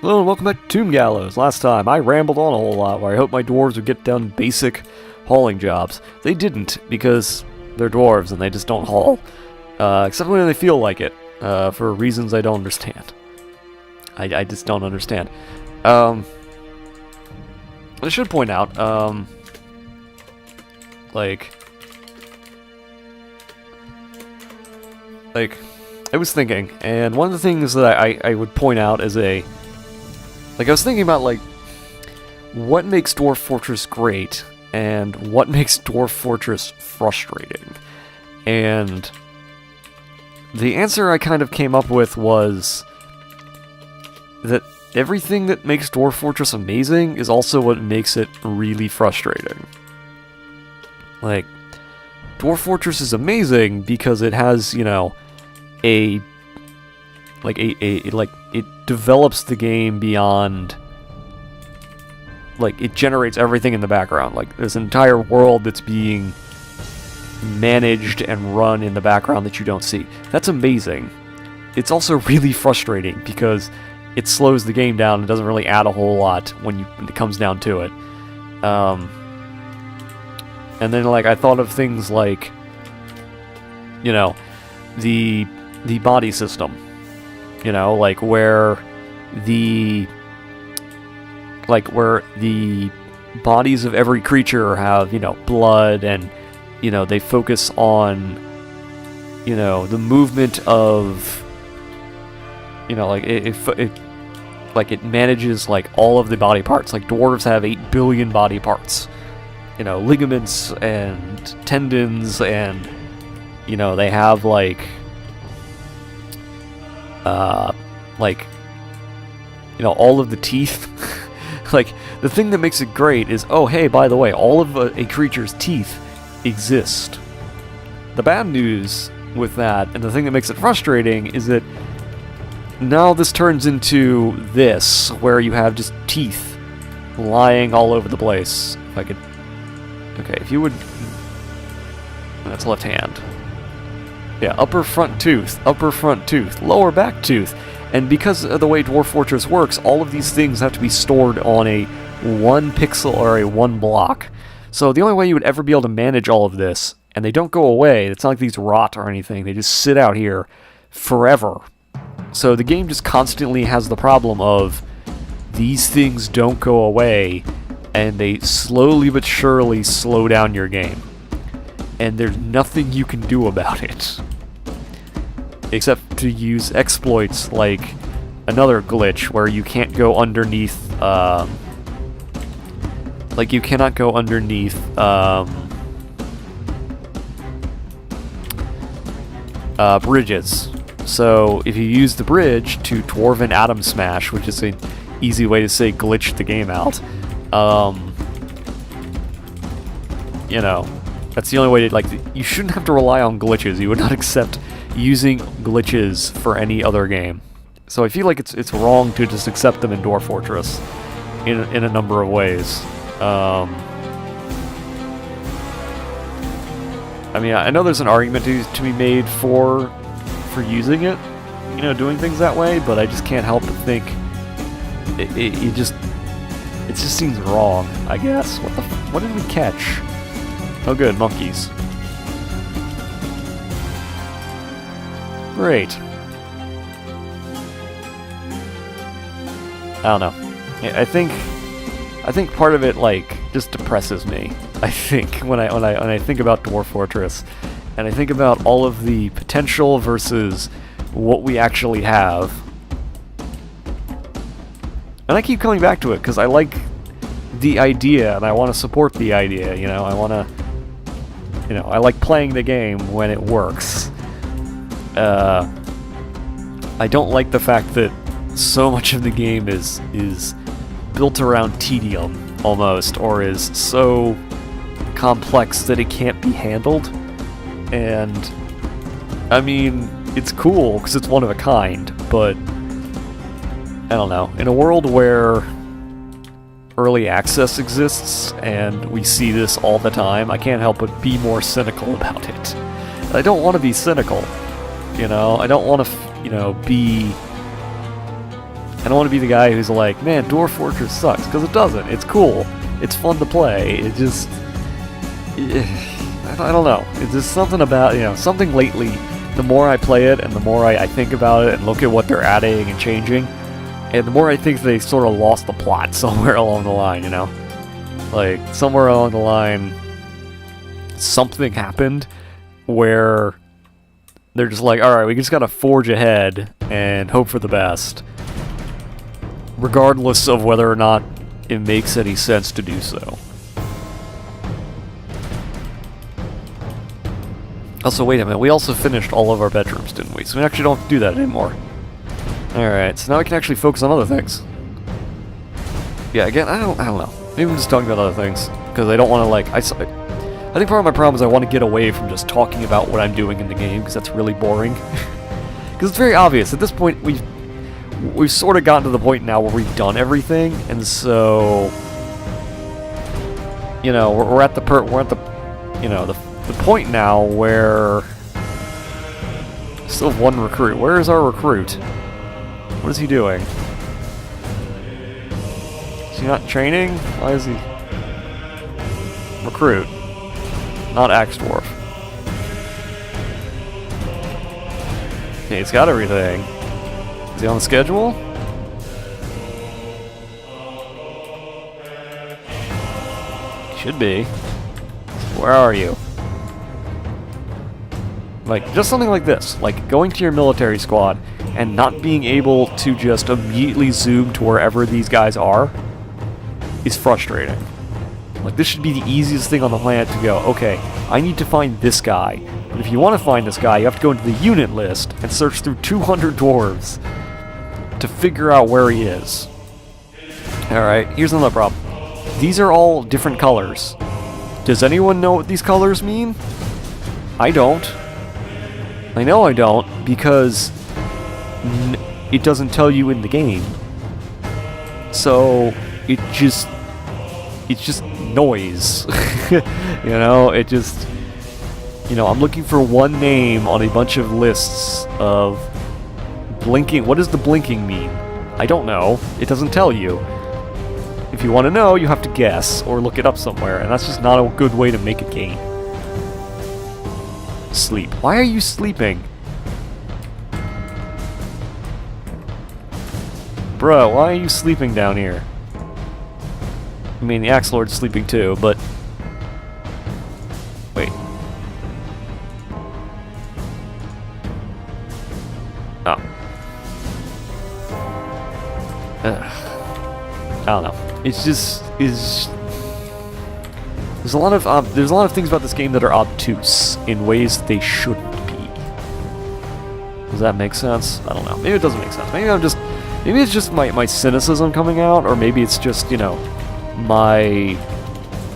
Hello and welcome back to Tombgallows. Last time I rambled on a whole lot where I hoped my dwarves would get done basic hauling jobs. They didn't because they're dwarves and they just don't haul. Except when they feel like it, for reasons I don't understand. I just don't understand. I should point out, I was thinking, and one of the things that I would point out as I was thinking about, what makes Dwarf Fortress great, and what makes Dwarf Fortress frustrating. And the answer I kind of came up with was that everything that makes Dwarf Fortress amazing is also what makes it really frustrating. Dwarf Fortress is amazing because it has, it develops the game beyond, it generates everything in the background. There's an entire world that's being managed and run in the background that you don't see. That's amazing. It's also really frustrating because it slows the game down and doesn't really add a whole lot when it comes down to it. And then, I thought of things like, the body system. Where the bodies of every creature have, blood, and, they focus on, the movement of, it manages, all of the body parts. Dwarves have 8 billion body parts. Ligaments and tendons, and, they have, all of the teeth. The thing that makes it great is, oh, hey, by the way, all of a creature's teeth exist. The bad news with that, and the thing that makes it frustrating, is that now this turns into this, where you have just teeth lying all over the place. If I could... Okay, if you would... That's left hand. Yeah, upper front tooth, lower back tooth. And because of the way Dwarf Fortress works, all of these things have to be stored on a 1 pixel or a 1 block. So the only way you would ever be able to manage all of this, and they don't go away, it's not like these rot or anything, they just sit out here forever. So the game just constantly has the problem of these things don't go away, and they slowly but surely slow down your game. And there's nothing you can do about it. Except to use exploits like another glitch where you can't go underneath, you cannot go underneath, bridges. So if you use the bridge to Dwarven Atom Smash, which is an easy way to say glitch the game out, that's the only way to, you shouldn't have to rely on glitches. You would not accept using glitches for any other game. So I feel like it's wrong to just accept them in Dwarf Fortress in a number of ways. I know there's an argument to be made for using it, doing things that way, but I just can't help but think it just seems wrong, I guess. What did we catch? Oh good, monkeys. Great. I don't know. I think part of it just depresses me. I think when I think about Dwarf Fortress, and I think about all of the potential versus what we actually have. And I keep coming back to it because I like the idea and I want to support the idea, I want to I like playing the game when it works. I don't like the fact that so much of the game is built around tedium, almost, or is so complex that it can't be handled. And, it's cool, because it's one of a kind, but, I don't know. In a world where early access exists, and we see this all the time, I can't help but be more cynical about it. I don't want to be cynical, I don't want to, be I don't want to be the guy who's like, man, Dwarf Fortress sucks, because it doesn't. It's cool. It's fun to play. It just... I don't know. It's just something about, something lately, the more I play it and the more I think about it and look at what they're adding and changing, and the more I think they sort of lost the plot somewhere along the line, Like, somewhere along the line, something happened where they're just like, alright, we just gotta forge ahead and hope for the best, regardless of whether or not it makes any sense to do so. Also, wait a minute, we also finished all of our bedrooms, didn't we? So we actually don't have to do that anymore. Alright, so now we can actually focus on other things. Yeah, again, I don't know. Maybe I'm just talking about other things, because I don't want to, I think part of my problem is I want to get away from just talking about what I'm doing in the game, because that's really boring. Because it's very obvious. At this point, we've sort of gotten to the point now where we've done everything, and so... we're at the point now where... Still have one recruit. Where is our recruit? What is he doing? Is he not training? Why is he... Recruit. Not Axe Dwarf. Okay, he's got everything. Is he on the schedule? Should be. Where are you? Like, just something like this. Like, going to your military squad and not being able to just immediately zoom to wherever these guys are is frustrating. Like, this should be the easiest thing on the planet to go, okay, I need to find this guy. But if you want to find this guy, you have to go into the unit list and search through 200 dwarves to figure out where he is. Alright, here's another problem. These are all different colors. Does anyone know what these colors mean? I don't. I know I don't, because it doesn't tell you in the game. So, it's just noise. It just... I'm looking for one name on a bunch of lists of blinking... What does the blinking mean? I don't know. It doesn't tell you. If you want to know, you have to guess, or look it up somewhere, and that's just not a good way to make a game. Sleep. Why are you sleeping? Bro, why are you sleeping down here? I mean, the Axe Lord's sleeping too, but... Wait. Oh. I don't know. It's just... There's a lot of things about this game that are obtuse in ways that they shouldn't be. Does that make sense? I don't know. Maybe it doesn't make sense. Maybe it's just my cynicism coming out, or maybe it's just, my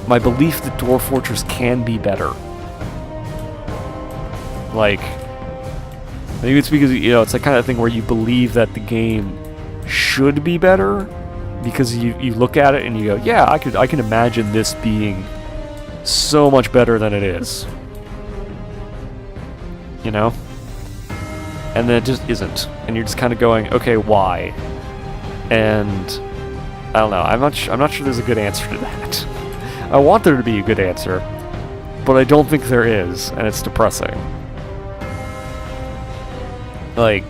belief that Dwarf Fortress can be better. Like, maybe it's because, it's the kind of thing where you believe that the game should be better, because you look at it and you go, yeah, I can imagine this being so much better than it is. And then it just isn't. And you're just kind of going, okay, why? And I don't know. I'm not sure there's a good answer to that. I want there to be a good answer, but I don't think there is, and it's depressing. Like,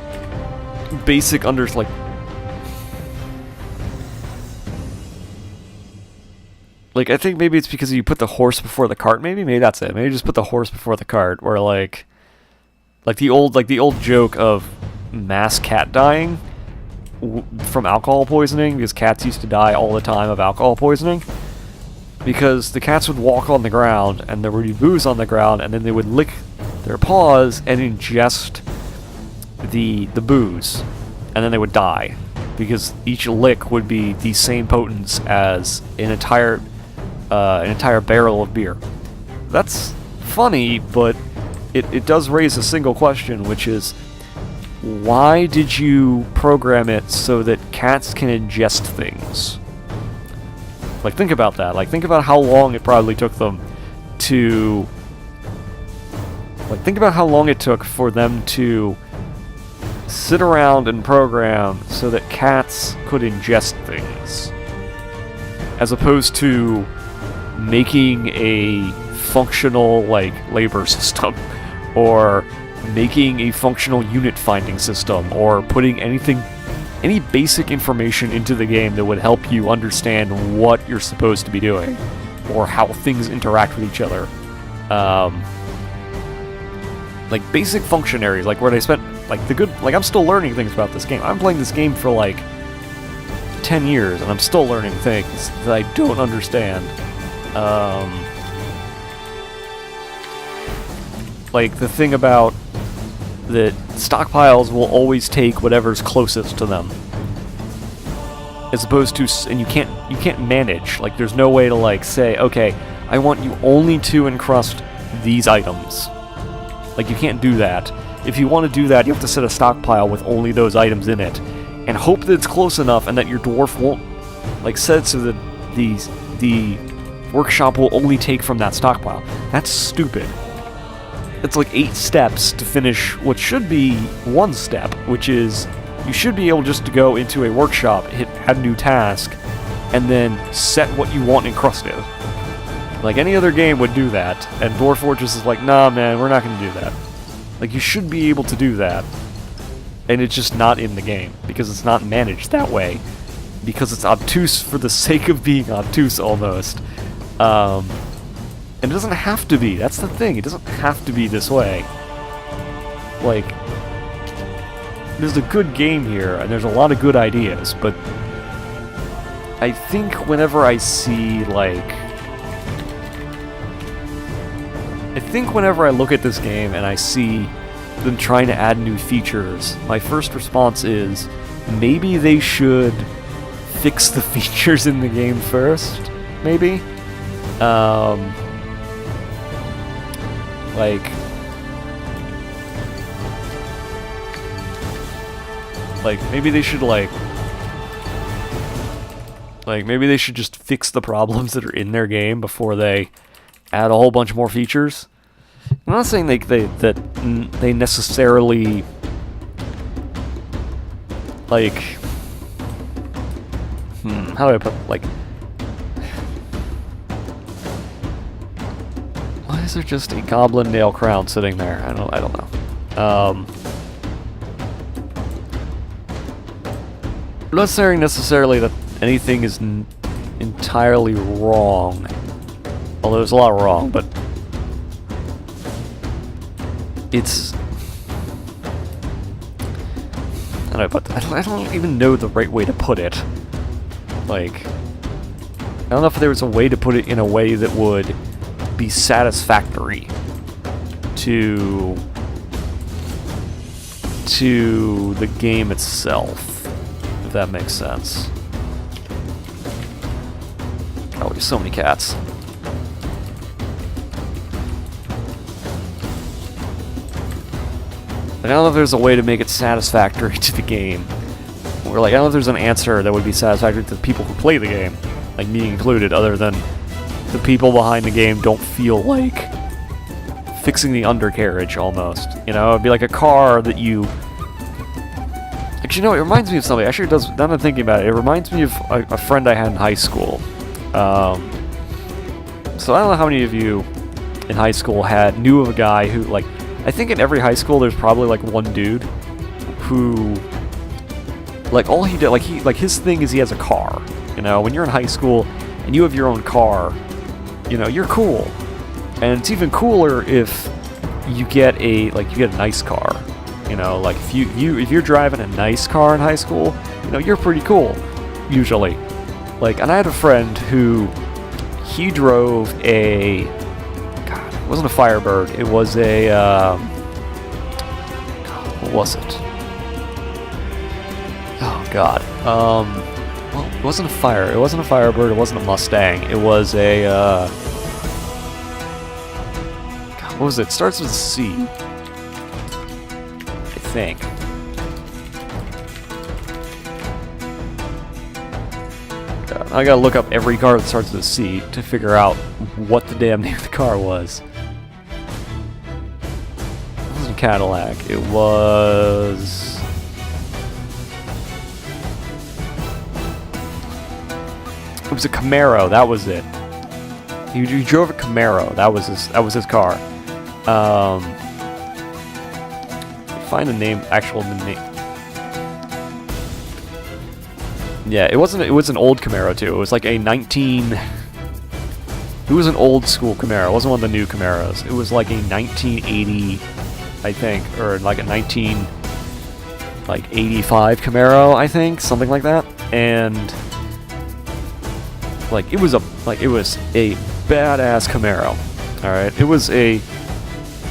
basic Like, I think maybe it's because you put the horse before the cart, maybe that's it. Maybe just put the horse before the cart, where like the old joke of mass cat dying from alcohol poisoning, because cats used to die all the time of alcohol poisoning, because the cats would walk on the ground and there would be booze on the ground, and then they would lick their paws and ingest the booze, and then they would die, because each lick would be the same potence as an entire barrel of beer. That's funny, but it does raise a single question, which is, why did you program it so that cats can ingest things? Like, think about that. Like, think about how long it probably took them to... Like, think about how long it took for them to sit around and program so that cats could ingest things, as opposed to making a functional, like, labor system, or making a functional unit finding system, or putting any basic information into the game that would help you understand what you're supposed to be doing, or how things interact with each other. Like, basic functionaries, like, where they spent, like, I'm still learning things about this game. I'm playing this game for, like, 10 years, and I'm still learning things that I don't understand. Like, the thing about that stockpiles will always take whatever's closest to them, as opposed to, and you can't manage. Like, there's no way to, like, say, okay, I want you only to encrust these items. Like, you can't do that. If you want to do that, you have to set a stockpile with only those items in it, and hope that it's close enough and that your dwarf won't, like, set it so that the workshop will only take from that stockpile. That's stupid. It's like 8 steps to finish what should be 1 step, which is you should be able just to go into a workshop, hit add new task, and then set what you want encrusted. Like, any other game would do that, and Dwarf Fortress is like, nah man, we're not going to do that. Like, you should be able to do that, and it's just not in the game, because it's not managed that way, because it's obtuse for the sake of being obtuse, almost. And it doesn't have to be, that's the thing, it doesn't have to be this way. Like, there's a good game here, and there's a lot of good ideas, but I think whenever I see, like... I think whenever I look at this game and I see them trying to add new features, my first response is, maybe they should fix the features in the game first, maybe? Like, maybe they should, like, maybe they should just fix the problems that are in their game before they add a whole bunch more features. I'm not saying they necessarily, like, how do I put, like, why is there just a goblin nail crown sitting there? I don't know. I'm not saying necessarily that anything is entirely wrong, although there's a lot wrong, but it's... I don't even know the right way to put it. Like, I don't know if there was a way to put it in a way that would be satisfactory to the game itself, if that makes sense. Oh, there's so many cats. I don't know if there's a way to make it satisfactory to the game. Or, like, I don't know if there's an answer that would be satisfactory to the people who play the game, like me included, other than the people behind the game don't feel like fixing the undercarriage, almost. You know, it'd be like a car that you... Actually, no, it reminds me of something. Actually, it does, now that I'm thinking about it, it reminds me of a friend I had in high school. So I don't know how many of you in high school knew of a guy who, like, I think in every high school there's probably, like, one dude who, like, all he did, like his thing is he has a car. You know, when you're in high school and you have your own car, you know, you're cool. And it's even cooler if you get a nice car. You know, like, if you're driving a nice car in high school, you know, you're pretty cool, usually. Like, and I had a friend who, he drove a, God, it wasn't a Firebird, it was a, God, what was it? Oh, God. Well, it wasn't a Firebird, it wasn't a Mustang, it was a, God, what was it? It starts with a C. I think. God, I gotta look up every car that starts with a C to figure out what the damn name of the car was. It wasn't a Cadillac, it was... was a Camaro. That was it. He drove a Camaro. That was his car. Find the name. Yeah, it wasn't. It was an old Camaro too. It was like a 19. It was an old school Camaro. It wasn't one of the new Camaros. It was like a 1980, I think, or like a 1985 Camaro, I think, something like that. And like it was a badass Camaro. All right, it was a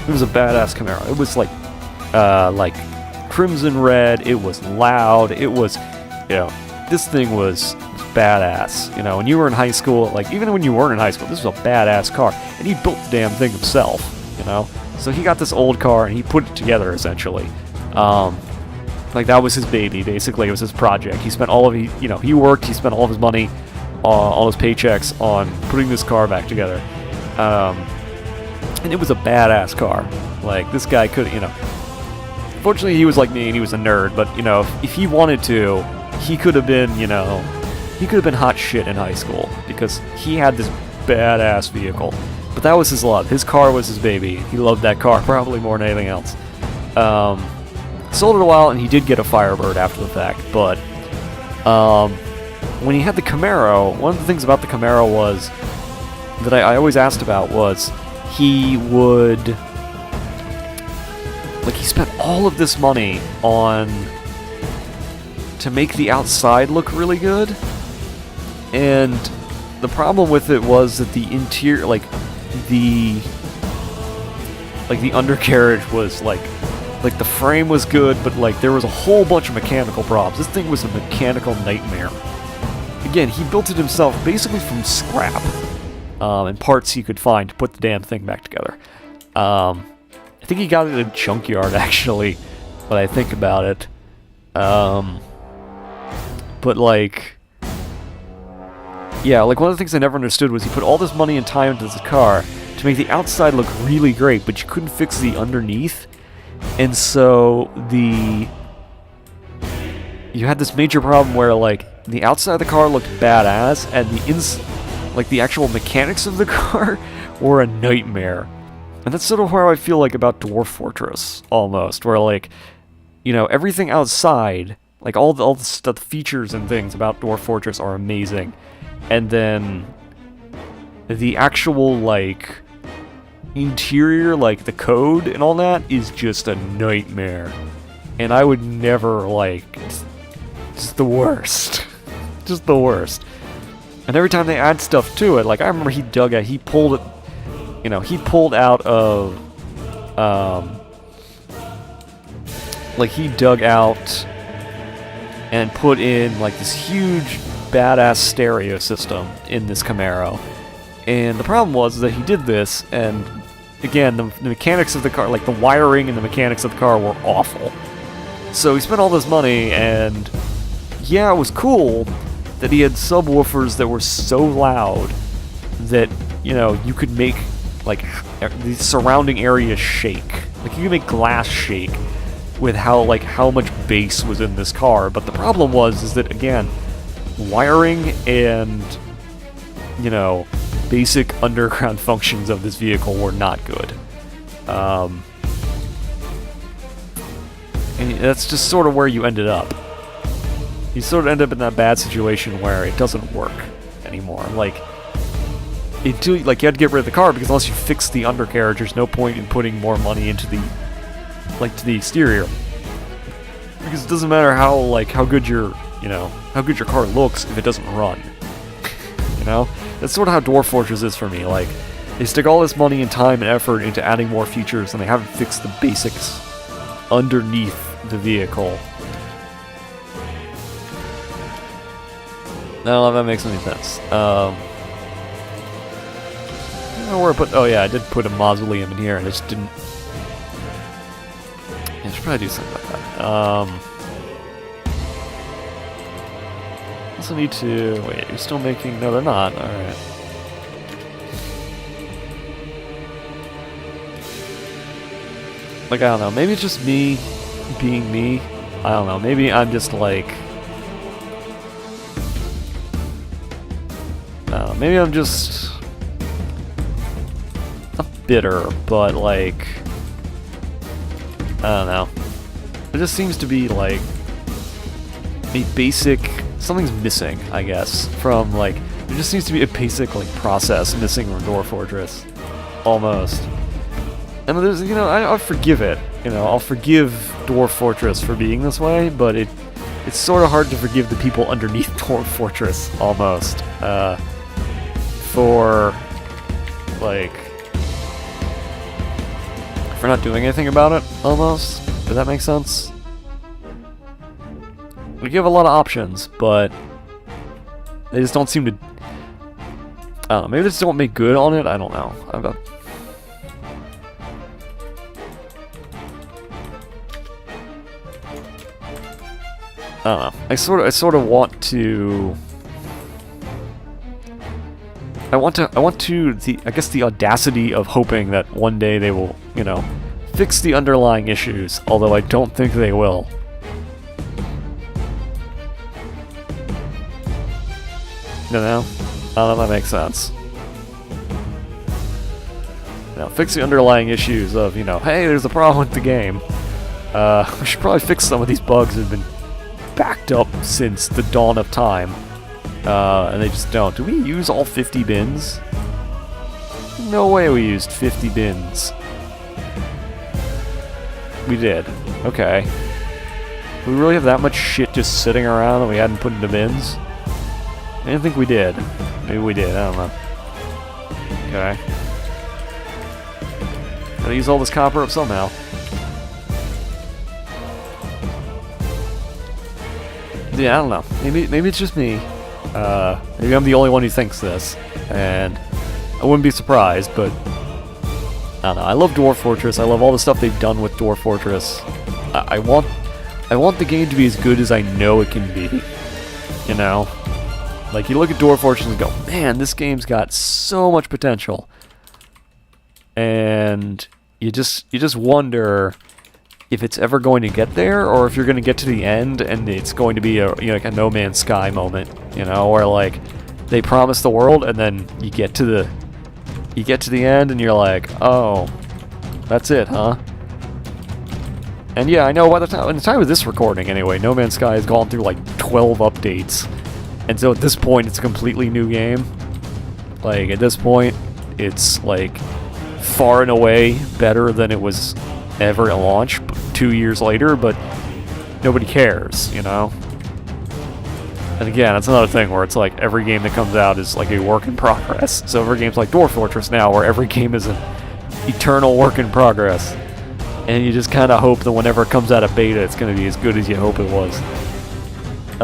badass Camaro. It was like crimson red. It was loud. It was, this thing was badass. When you were in high school, like even when you weren't in high school, this was a badass car, and he built the damn thing himself. So he got this old car and he put it together essentially. Like that was his baby, basically. It was his project. He spent all of he worked. He spent all of his money, all his paychecks on putting this car back together. And it was a badass car. Like this guy could, Fortunately, he was like me and he was a nerd. But if he wanted to, he could have been, he could have been hot shit in high school because he had this badass vehicle. But that was his love. His car was his baby. He loved that car probably more than anything else. Sold it a while, and he did get a Firebird after the fact. But when he had the Camaro, one of the things about the Camaro was that I always asked about was he would, like, he spent all of this money to make the outside look really good, and the problem with it was that the interior, the undercarriage was like the frame was good, but like there was a whole bunch of mechanical problems. This thing was a mechanical nightmare. Again, he built it himself basically from scrap and parts he could find to put the damn thing back together. I think he got it at a junkyard actually, when I think about it. But like, yeah, like one of the things I never understood was he put all this money and time into this car to make the outside look really great, but you couldn't fix the underneath. And so you had this major problem where like the outside of the car looked badass and the actual mechanics of the car were a nightmare. And that's sort of how I feel like about Dwarf Fortress almost, where like, everything outside, like all the features and things about Dwarf Fortress are amazing. And then the actual like interior, like the code and all that, is just a nightmare. And I would never just the worst. Just the worst. And every time they add stuff to it, like I remember he pulled out of he dug out and put in like this huge badass stereo system in this Camaro. And the problem was that he did this, and again, the mechanics of the car, like the wiring and the mechanics of the car were awful. So he spent all this money, and yeah, it was cool that he had subwoofers that were so loud that, you could make like the surrounding area shake. Like you could make glass shake with how much bass was in this car. But the problem is that again, wiring and basic underground functions of this vehicle were not good. And that's just sort of where you ended up. You sort of end up in that bad situation where it doesn't work anymore. You had to get rid of the car, because unless you fix the undercarriage, there's no point in putting more money into the exterior. Because it doesn't matter how good your car looks if it doesn't run. That's sort of how Dwarf Fortress is for me. Like, they stick all this money and time and effort into adding more features, and they haven't fixed the basics underneath the vehicle. I don't know if that makes any sense. I don't know where I put... Oh yeah, I did put a mausoleum in here, and I just didn't... Yeah, I should probably do something like that. Also need to... Wait, you're still making... No, they're not. Alright. Like, I don't know. Maybe it's just me being me. I don't know. Maybe I'm just like... maybe I'm just not bitter, but like, I don't know. It just seems to be like a basic, something's missing, I guess, from like, there just seems to be a basic like process missing from Dwarf Fortress, almost. And there's, you know, I'll forgive it. You know, I'll forgive Dwarf Fortress for being this way, but it's sort of hard to forgive the people underneath Dwarf Fortress, almost. For, like, for not doing anything about it, almost. Does that make sense? We give a lot of options, but they just don't seem to... I don't know, maybe they just don't make good on it? I don't know. I don't know. I sort of want to... I want to I guess the audacity of hoping that one day they will, you know, fix the underlying issues, although I don't think they will. You know? I don't know if that makes sense. Now, fix the underlying issues of, you know, hey, there's a problem with the game. We should probably fix some of these bugs that have been backed up since the dawn of time. And they just don't. Do we use all 50 bins? No way we used 50 bins. We did. Okay. Do we really have that much shit just sitting around that we hadn't put into bins? I didn't think we did. Maybe we did, I don't know. Okay. Gotta use all this copper up somehow. Yeah, I don't know. Maybe it's just me. Maybe I'm the only one who thinks this, and I wouldn't be surprised, but I don't know. I love Dwarf Fortress. I love all the stuff they've done with Dwarf Fortress. I want the game to be as good as I know it can be. You know? Like, you look at Dwarf Fortress and go, man, this game's got so much potential. And you just wonder if it's ever going to get there, or if you're going to get to the end and it's going to be a, you know, like a No Man's Sky moment, you know, where like they promise the world and then you get to the end and you're like, oh, that's it, huh? And yeah, I know by the time of this recording anyway, No Man's Sky has gone through like 12 updates. And so at this point, it's a completely new game. Like, at this point, it's like far and away better than it was ever at launch 2 years later, but nobody cares, you know? And again, that's another thing where it's like every game that comes out is like a work in progress. So every game's like Dwarf Fortress now, where every game is an eternal work in progress. And you just kind of hope that whenever it comes out of beta, it's going to be as good as you hope it was.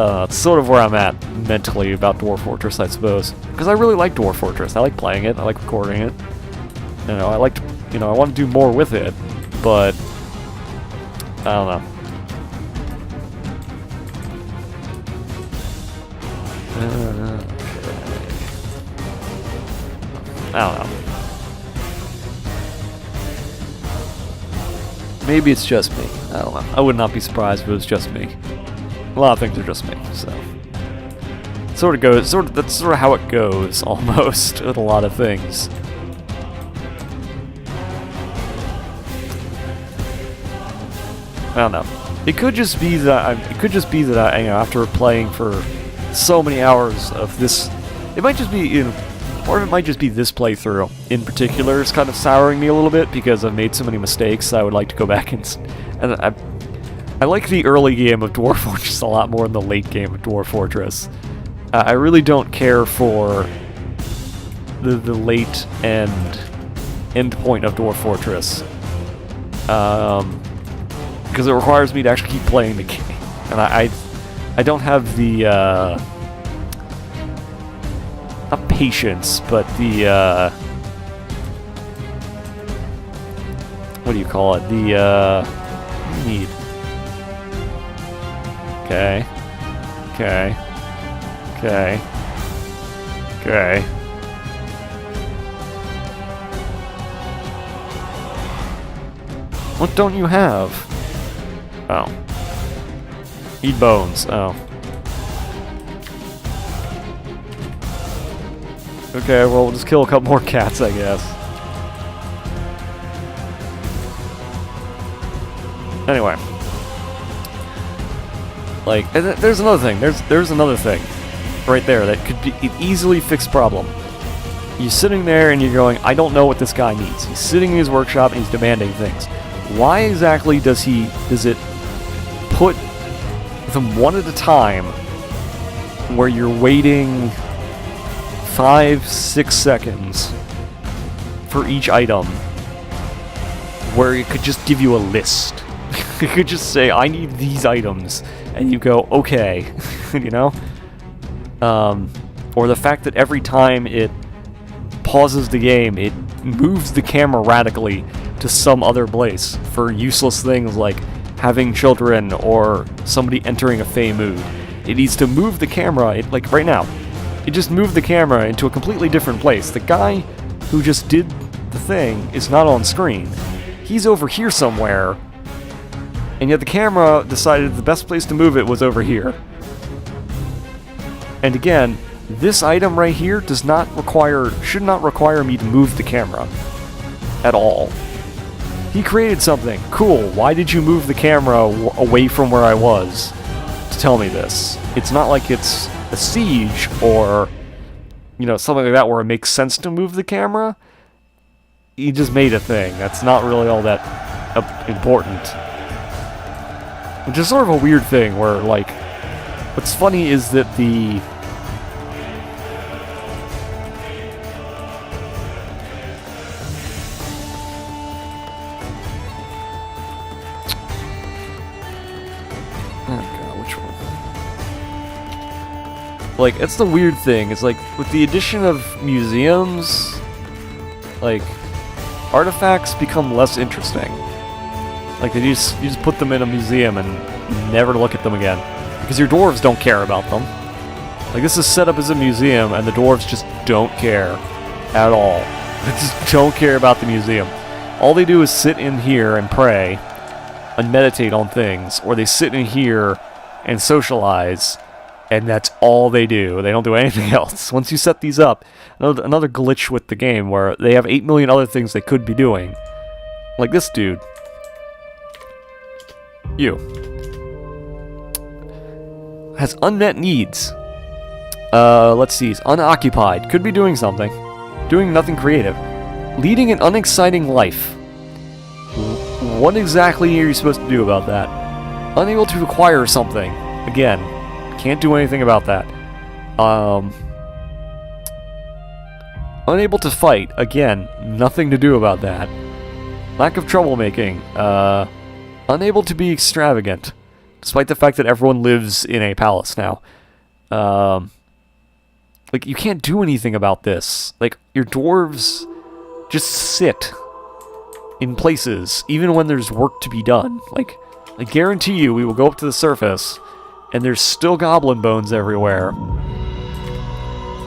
It's sort of where I'm at mentally about Dwarf Fortress, I suppose. Because I really like Dwarf Fortress. I like playing it. I like recording it. You know, I want to do more with it. But I don't know. I don't know. Maybe it's just me. I don't know. I would not be surprised if it was just me. A lot of things are just me, so that's sort of how it goes, almost, with a lot of things. I don't know. It could just be that I, you know, after playing for so many hours of this, it might just be, you know, or it might just be this playthrough in particular is kind of souring me a little bit because I've made so many mistakes. I would like to go back and I like the early game of Dwarf Fortress a lot more than the late game of Dwarf Fortress. I really don't care for the late end point of Dwarf Fortress. Because it requires me to actually keep playing the game. And I don't have the, not patience, but the, what do you call it? The, need. Okay. Okay. Okay. Okay. What don't you have? Oh. Eat bones. Oh. Okay, well, we'll just kill a couple more cats, I guess. Anyway. Like, and there's another thing. There's another thing right there that could be an easily fixed problem. You're sitting there and you're going, I don't know what this guy needs. He's sitting in his workshop and he's demanding things. Why exactly does it put them one at a time where you're waiting 5-6 seconds for each item, where it could just give you a list? It could just say, I need these items, and you go, okay, you know? Or the fact that every time it pauses the game, it moves the camera radically to some other place for useless things like having children or somebody entering a fey mood. It needs to move the camera, like right now, it just moved the camera into a completely different place. The guy who just did the thing is not on screen. He's over here somewhere, and yet the camera decided the best place to move it was over here. And again, this item right here should not require me to move the camera at all. He created something. Cool. Why did you move the camera away from where I was to tell me this? It's not like it's a siege or, you know, something like that where it makes sense to move the camera. He just made a thing. That's not really all that important. Which is sort of a weird thing where, like, what's funny is that the... Like, it's the weird thing. It's like, with the addition of museums, like, artifacts become less interesting. Like, you just put them in a museum and never look at them again. Because your dwarves don't care about them. Like, this is set up as a museum, and the dwarves just don't care at all. They just don't care about the museum. All they do is sit in here and pray and meditate on things, or they sit in here and socialize, and that's all they do. They don't do anything else. Once you set these up, another glitch with the game where they have 8 million other things they could be doing. Like this dude. You. Has unmet needs. Let's see. He's unoccupied. Could be doing something. Doing nothing creative. Leading an unexciting life. What exactly are you supposed to do about that? Unable to acquire something. Again. Can't do anything about that. Unable to fight. Again, nothing to do about that. Lack of troublemaking. Unable to be extravagant. Despite the fact that everyone lives in a palace now. Like, you can't do anything about this. Like, your dwarves just sit in places, even when there's work to be done. Like, I guarantee you we will go up to the surface, and there's still goblin bones everywhere.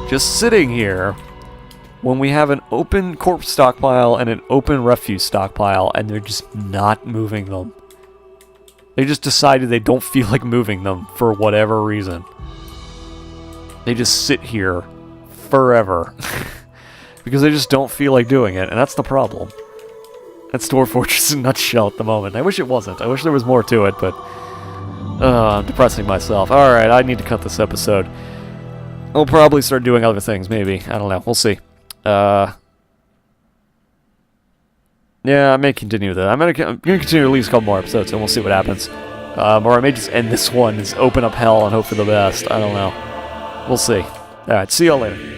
Just sitting here when we have an open corpse stockpile and an open refuse stockpile, and they're just not moving them. They just decided they don't feel like moving them for whatever reason. They just sit here forever. Because they just don't feel like doing it, and that's the problem. That's Dwarf Fortress in a nutshell at the moment. I wish it wasn't. I wish there was more to it, but... I'm depressing myself. Alright, I need to cut this episode. I'll probably start doing other things, maybe. I don't know. We'll see. Yeah, I may continue with it. I'm gonna continue to release a couple more episodes, and we'll see what happens. Or I may just end this one, just open up hell and hope for the best. I don't know. We'll see. Alright, see y'all later.